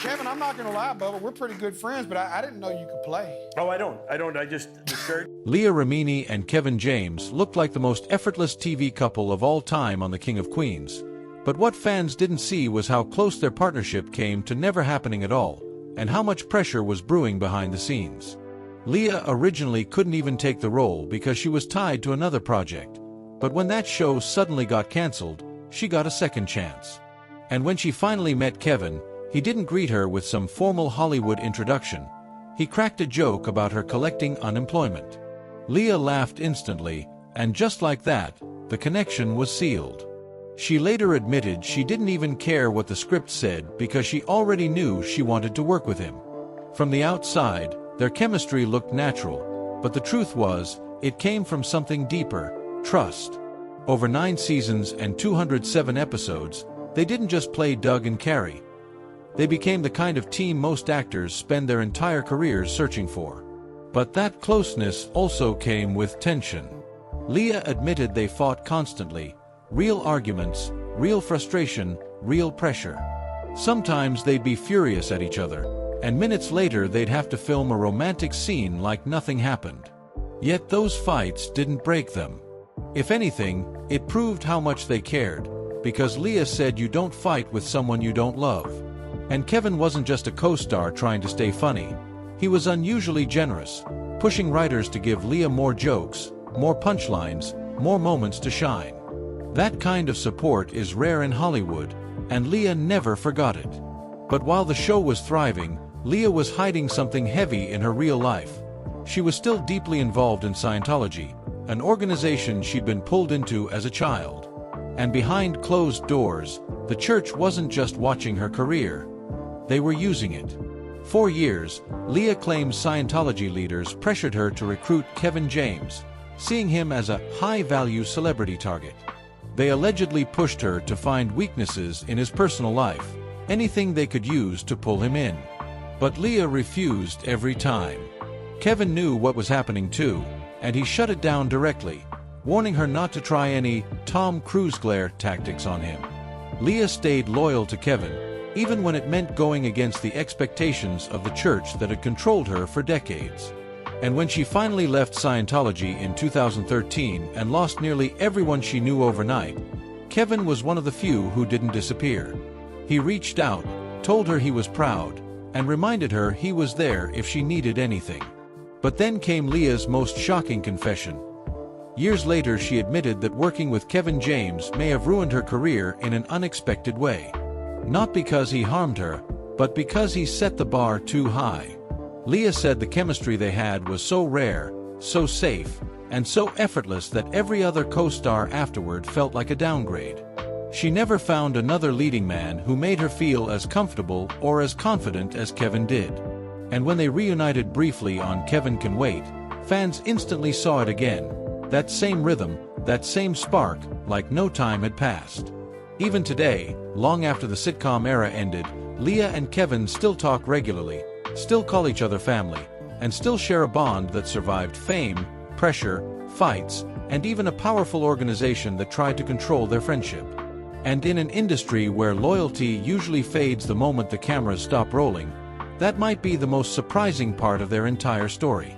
Kevin, I'm not gonna lie, Bubba, we're pretty good friends, but I didn't know you could play. Oh, I don't. I just shared. Leah Remini and Kevin James looked like the most effortless TV couple of all time on The King of Queens. But what fans didn't see was how close their partnership came to never happening at all, and how much pressure was brewing behind the scenes. Leah originally couldn't even take the role because she was tied to another project. But when that show suddenly got cancelled, she got a second chance. And when she finally met Kevin, he didn't greet her with some formal Hollywood introduction. He cracked a joke about her collecting unemployment. Leah laughed instantly, and just like that, the connection was sealed. She later admitted she didn't even care what the script said because she already knew she wanted to work with him. From the outside, their chemistry looked natural, but the truth was, it came from something deeper: trust. Over 9 seasons and 207 episodes, they didn't just play Doug and Carrie. They became the kind of team most actors spend their entire careers searching for. But that closeness also came with tension. Leah admitted they fought constantly. Real arguments, real frustration, real pressure. Sometimes they'd be furious at each other, and minutes later they'd have to film a romantic scene like nothing happened. Yet those fights didn't break them. If anything, it proved how much they cared, because Leah said you don't fight with someone you don't love. And Kevin wasn't just a co-star trying to stay funny. He was unusually generous, pushing writers to give Leah more jokes, more punchlines, more moments to shine. That kind of support is rare in Hollywood, and Leah never forgot it. But while the show was thriving, Leah was hiding something heavy in her real life. She was still deeply involved in Scientology, an organization she'd been pulled into as a child. And behind closed doors, the church wasn't just watching her career. They were using it. For years, Leah claims Scientology leaders pressured her to recruit Kevin James, seeing him as a high-value celebrity target. They allegedly pushed her to find weaknesses in his personal life, anything they could use to pull him in. But Leah refused every time. Kevin knew what was happening too, and he shut it down directly, warning her not to try any Tom Cruise glare tactics on him. Leah stayed loyal to Kevin, even when it meant going against the expectations of the church that had controlled her for decades. And when she finally left Scientology in 2013 and lost nearly everyone she knew overnight, Kevin was one of the few who didn't disappear. He reached out, told her he was proud, and reminded her he was there if she needed anything. But then came Leah's most shocking confession. Years later, she admitted that working with Kevin James may have ruined her career in an unexpected way. Not because he harmed her, but because he set the bar too high. Leah said the chemistry they had was so rare, so safe, and so effortless that every other co-star afterward felt like a downgrade. She never found another leading man who made her feel as comfortable or as confident as Kevin did. And when they reunited briefly on Kevin Can Wait, fans instantly saw it again. That same rhythm, that same spark, like no time had passed. Even today, long after the sitcom era ended, Leah and Kevin still talk regularly, still call each other family, and still share a bond that survived fame, pressure, fights, and even a powerful organization that tried to control their friendship. And in an industry where loyalty usually fades the moment the cameras stop rolling, that might be the most surprising part of their entire story.